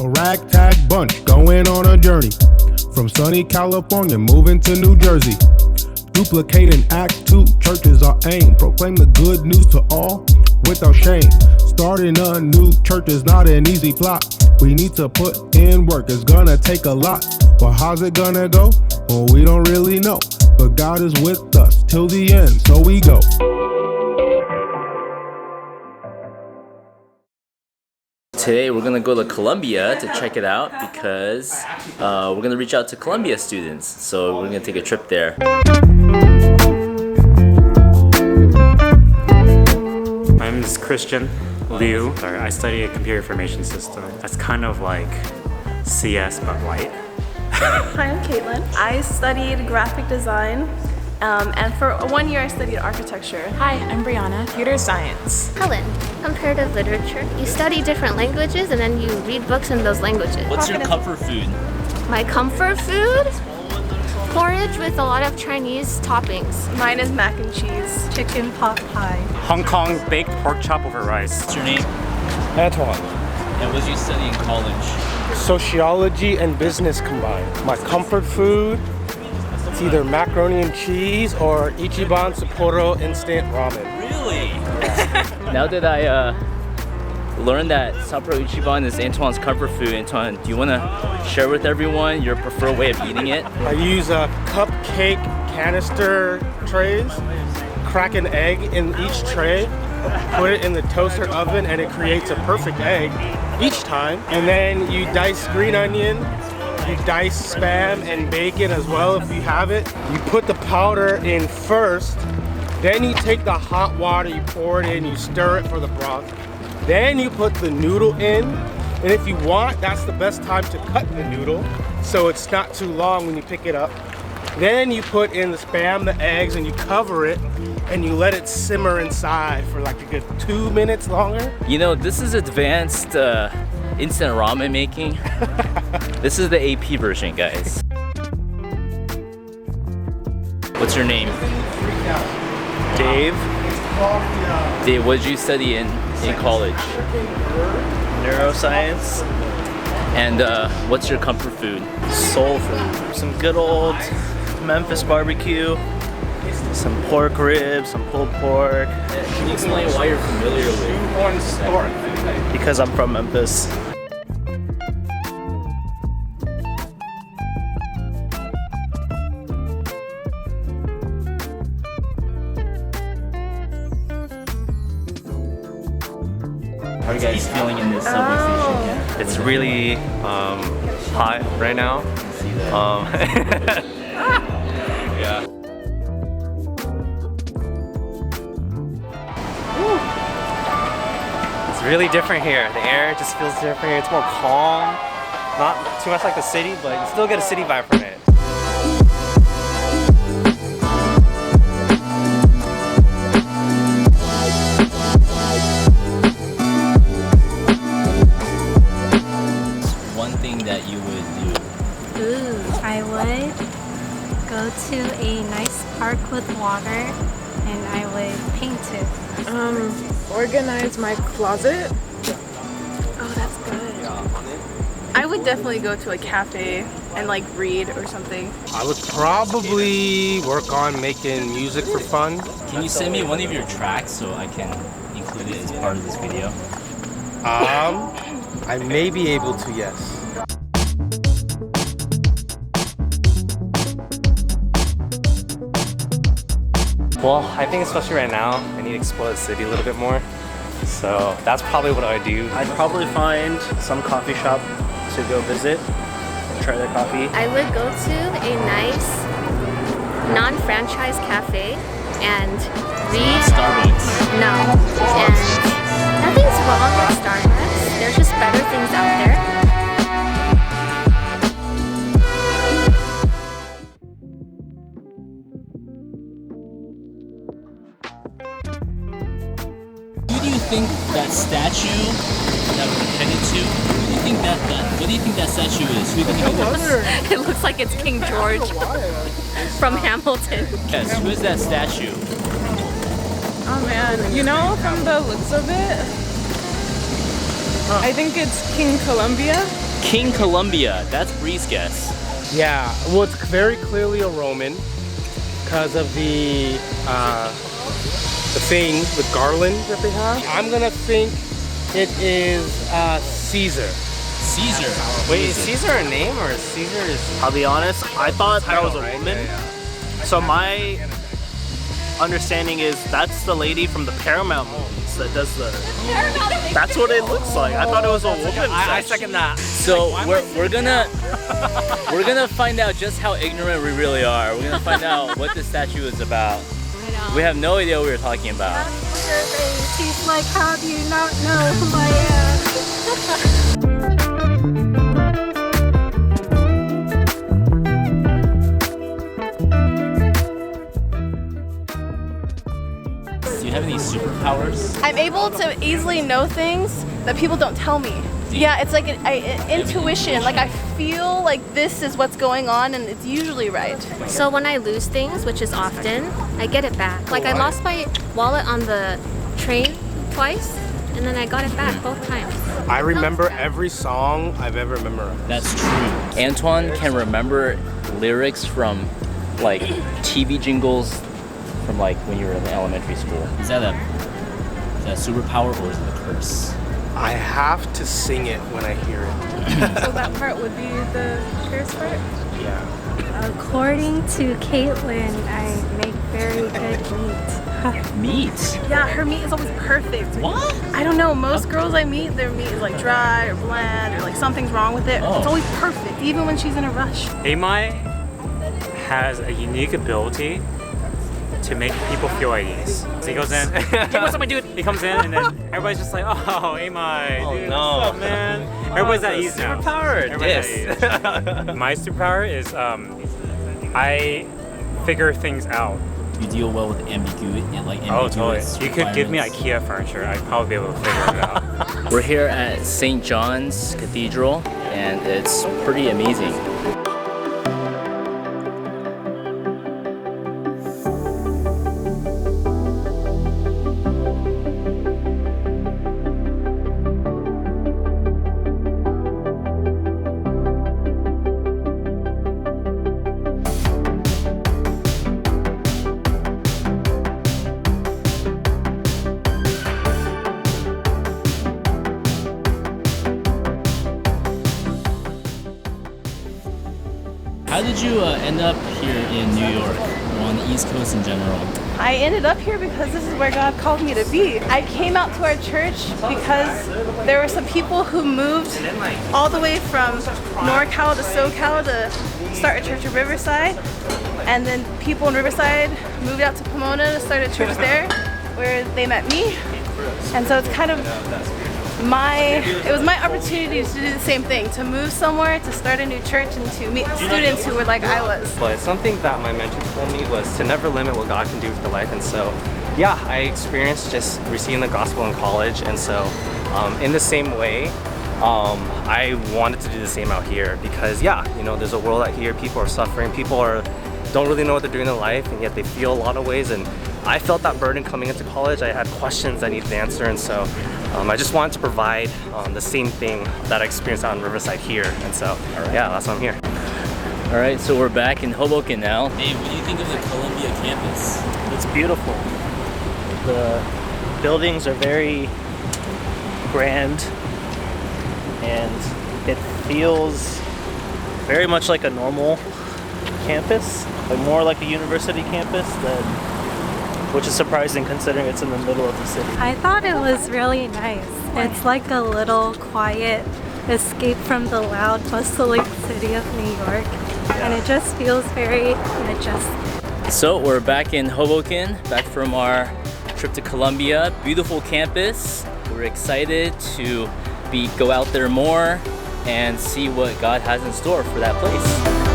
A ragtag bunch going on a journey from sunny California moving to New Jersey. Duplicating Act 2, church is our aim. Proclaim the good news to all without shame. Starting a new church is not an easy plot. We need to put in work, it's gonna take a lot. Well, how's it gonna go? Well, we don't really know. But God is with us till the end, so we go. Today we're gonna go to Columbia to check it out because we're gonna reach out to Columbia students. So we're gonna take a trip there. My name is Christian Liu. I study a computer information system. That's kind of like CS but light. Hi, I'm Caitlin. I studied graphic design and for 1 year I studied architecture. Hi, I'm Brianna, computer science. Helen, comparative literature. You study different languages and then you read books in those languages. What's your comfort food? My comfort food? Porridge with a lot of Chinese toppings. Mine is mac and cheese. Chicken pot pie. Hong Kong baked pork chop over rice. What's your name? Antoine. And what did you study in college? Sociology and business combined. My comfort food, it's either macaroni and cheese or Ichiban Sapporo instant ramen. Really? Now that I learned that Sapporo Ichiban is Antoine's comfort food, Antoine, do you want to share with everyone your preferred way of eating it? I use cupcake canister trays, crack an egg in each tray, put it in the toaster oven, and it creates a perfect egg each time. And then you dice green onion, you dice Spam and bacon as well if you have it. You put the powder in first, then you take the hot water, you pour it in, you stir it for the broth. Then you put the noodle in, and if you want, that's the best time to cut the noodle so it's not too long when you pick it up. Then you put in the Spam, the eggs, and you cover it, and you let it simmer inside for like a good 2 minutes longer. You know, this is advanced instant ramen making. This is the AP version, guys. What's your name? Dave. Dave, what did you study in college? Neuroscience. And what's your comfort food? Soul food. Some good old Memphis barbecue, some pork ribs, some pulled pork. Can you explain why you're familiar with? Because I'm from Memphis. How are you guys feeling in this subway station? It's really hot right now. Yeah. It's really different here. The air just feels different. It's more calm. Not too much like the city, but you still get a city vibe from it. One thing that you would do. I would go to a nice park with water and I would paint it. Organize my closet. Oh, that's good. I would definitely go to a cafe and like read or something. I would probably work on making music for fun. Can you send me one of your tracks so I can include it as part of this video? I may be able to, yes. Well, I think especially right now, I need to explore the city a little bit more. So that's probably what I would do. I'd probably find some coffee shop to go visit and try their coffee. I would go to a nice non-franchise cafe and read. Starbucks. No. And nothing's wrong with Starbucks. There's just better things out there. Who do you think that statue that we're headed to? What do you think that statue is? Who do you think it is? It looks like it's King George from Hamilton. Yes, who is that statue? Oh man, you know, from the looks of it, I think it's King Columbia. King Columbia, that's Bree's guess. Yeah, well, it's very clearly a Roman because of the thing with garland that they have. I'm gonna think it is Caesar. Caesar. Wait, is Caesar a name or Caesar is? I'll be honest, I thought that was a woman. So my understanding is that's the lady from the Paramount movies that does the. That's what it looks like. I thought it was a woman. I second that. So we're gonna find out just how ignorant we really are. We're gonna find out what this statue is about. We have no idea what we were talking about. He's like, how do you not know who I am? Do you have any superpowers? I'm able to easily know things that people don't tell me. Yeah, it's like an intuition. Like I feel like this is what's going on and it's usually right. So when I lose things, which is often, I get it back. Like I lost my wallet on the train twice, and then I got it back both times. I remember every song I've ever memorized. That's true. Antoine can remember lyrics from like TV jingles from like when you were in elementary school. Is that a superpower or is it a curse? I have to sing it when I hear it. So that part would be the curse part? Yeah. According to Caitlin, I make very good meat. Meat? Yeah, her meat is always perfect. What? I don't know, most girls I meet, their meat is like dry or bland or like something's wrong with it. Oh. It's always perfect, even when she's in a rush. Amai has a unique ability to make people feel at ease. So he goes in, hey, what's up, my dude? He comes in, and then everybody's just like, oh, Amai, dude, what's up, man? Everybody's at ease now. Everybody's at ease. My superpower is I figure things out. You deal well with ambiguity and like Oh, totally. ambiguous You could give me requirements. IKEA furniture. I'd probably be able to figure it out. We're here at St. John's Cathedral and it's pretty amazing. How did you end up here in New York or on the East Coast in general? I ended up here because this is where God called me to be. I came out to our church because there were some people who moved all the way from NorCal to SoCal to start a church in Riverside. And then people in Riverside moved out to Pomona to start a church there where they met me. And so it's kind of it was my opportunity to do the same thing, to move somewhere, to start a new church, and to meet students who were like I was. But something that my mentor told me was to never limit what God can do with your life. And so, yeah, I experienced just receiving the gospel in college. And so, in the same way, I wanted to do the same out here because, yeah, you know, there's a world out here, people are suffering, people don't really know what they're doing in life, and yet they feel a lot of ways. And I felt that burden coming into college. I had questions I needed to answer, and so I just wanted to provide the same thing that I experienced out in Riverside here. And so, yeah, that's why I'm here. All right, so we're back in Hoboken now. Hey, what do you think of the Columbia campus? It's beautiful. The buildings are very grand and it feels very much like a normal campus, like more like a university campus which is surprising considering it's in the middle of the city. I thought it was really nice. It's like a little quiet escape from the loud, bustling city of New York. And it just feels very majestic. So we're back in Hoboken, back from our trip to Columbia. Beautiful campus. We're excited to go out there more and see what God has in store for that place.